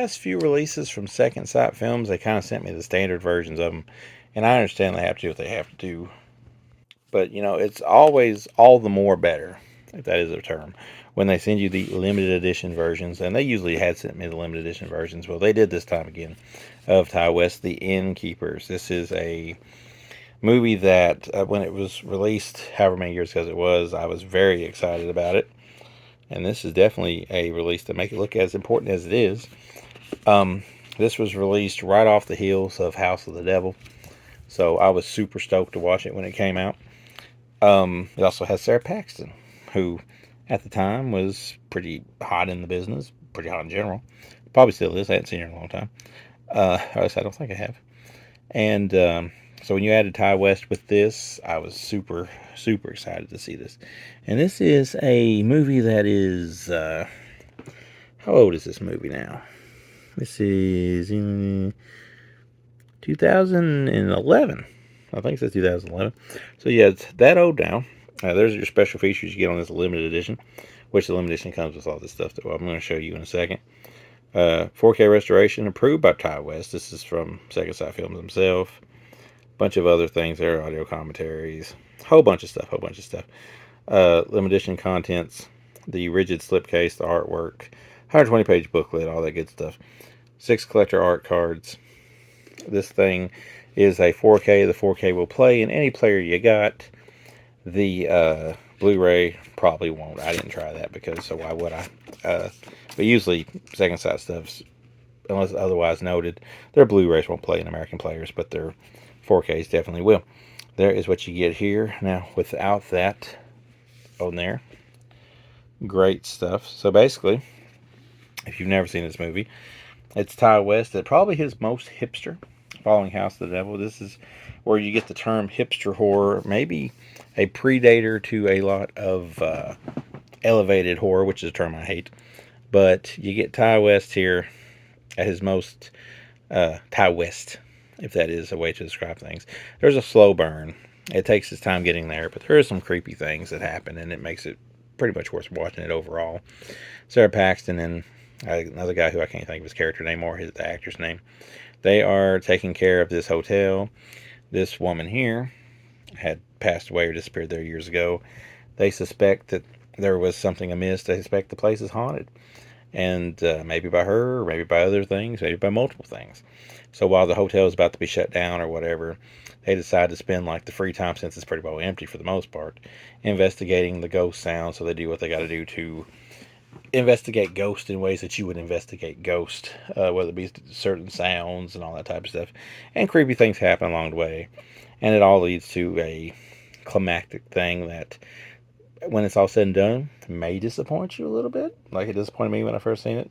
last few releases from Second Sight Films, they kind of sent me the standard versions of them. And I understand they have to do what they have to do. But, it's always all the more better, if that is a term, when they send you the limited edition versions. And they usually had sent me the limited edition versions. Well, they did this time again, of Ty West, The Innkeepers. This is a movie that, when it was released, however many years ago it was, I was very excited about it. And this is definitely a release to make it look as important as it is. This was released right off the heels of House of the Devil. So I was super stoked to watch it when it came out. It also has Sara Paxton, who at the time was pretty hot in the business, pretty hot in general. Probably still is. I haven't seen her in a long time. At least I don't think I have. And so when you added Ty West with this, I was super, super excited to see this. And this is a movie that is, how old is this movie now? This is in 2011. I think it says 2011. So yeah, it's that old now. There's your special features you get on this limited edition, which the limited edition comes with all this stuff that I'm going to show you in a second. 4K restoration approved by Ty West. This is from Second Sight Films himself. Bunch of other things there, audio commentaries, whole bunch of stuff. Limited edition contents, the rigid slipcase, the artwork, 120-page booklet, all that good stuff. 6 collector art cards. This thing is a 4K. The 4K will play in any player you got. The Blu-ray probably won't. I didn't try that so why would I? But usually Second Sight stuffs, unless otherwise noted, their Blu-rays won't play in American players, but their 4Ks definitely will. There is what you get here. Now, without that on there, great stuff. So basically, if you've never seen this movie, it's Ty West at probably his most hipster, following House of the Devil. This is where you get the term hipster horror, maybe a predator to a lot of elevated horror, which is a term I hate. But you get Ty West here at his most Ty West, if that is a way to describe things. There's a slow burn. It takes its time getting there, but there are some creepy things that happen, and it makes it pretty much worth watching it overall. Sara Paxton and another guy who I can't think of his character name or the actor's name, they are taking care of this hotel. This woman here had passed away or disappeared there years ago. They suspect that there was something amiss. They suspect the place is haunted. And maybe by her, or maybe by other things, maybe by multiple things. So while the hotel is about to be shut down or whatever, they decide to spend like the free time, since it's pretty well empty for the most part, investigating the ghost sound. So they do what they got to do to investigate ghost in ways that you would investigate ghost, whether it be certain sounds and all that type of stuff. And creepy things happen along the way. And it all leads to a climactic thing that, when it's all said and done, may disappoint you a little bit, like it disappointed me when I first seen it.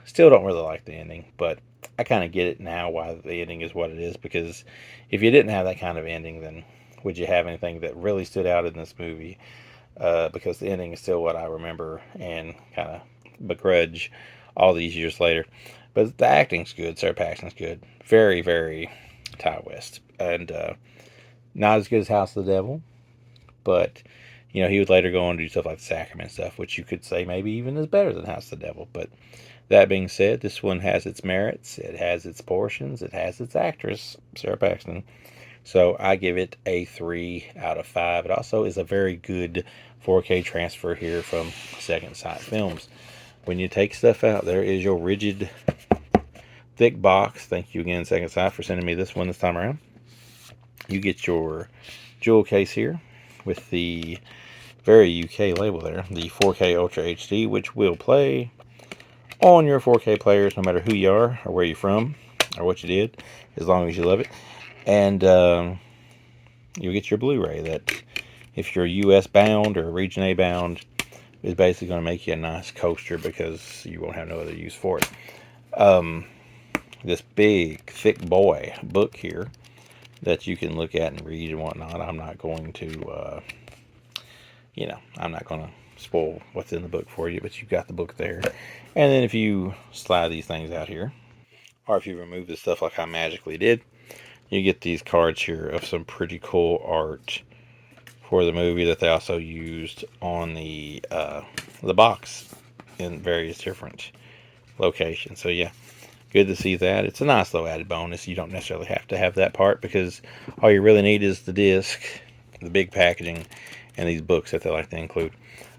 Still don't really like the ending, but I kind of get it now why the ending is what it is, because if you didn't have that kind of ending, then would you have anything that really stood out in this movie? Because the ending is still what I remember and kind of begrudge all these years later. But the acting's good. Sara Paxton's good. Very, very Ty West. And not as good as House of the Devil, but he would later go on to do stuff like the Sacrament stuff, which you could say maybe even is better than House of the Devil. But that being said, this one has its merits. It has its portions. It has its actress, Sara Paxton. So I give it a 3 out of 5. It also is a very good 4K transfer here from Second Sight Films. When you take stuff out, there is your rigid, thick box. Thank you again, Second Sight, for sending me this one this time around. You get your jewel case here with the very UK label there, the 4K Ultra HD, which will play on your 4K players no matter who you are or where you're from or what you did, as long as you love it. And you'll get your Blu-ray that, if you're US bound or Region A bound, is basically going to make you a nice coaster because you won't have no other use for it. This big, thick boy book here that you can look at and read and whatnot. I'm not going to, I'm not going to spoil what's in the book for you, but you've got the book there. And then if you slide these things out here, or if you remove this stuff like I magically did, you get these cards here of some pretty cool art for the movie that they also used on the box in various different location. So yeah, good to see that. It's a nice little added bonus. You don't necessarily have to have that part, because all you really need is the disc, the big packaging, and these books that they like to include.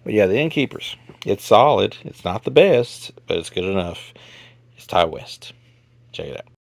But yeah, the Innkeepers. It's solid. It's not the best, but it's good enough. It's Ty West. Check it out.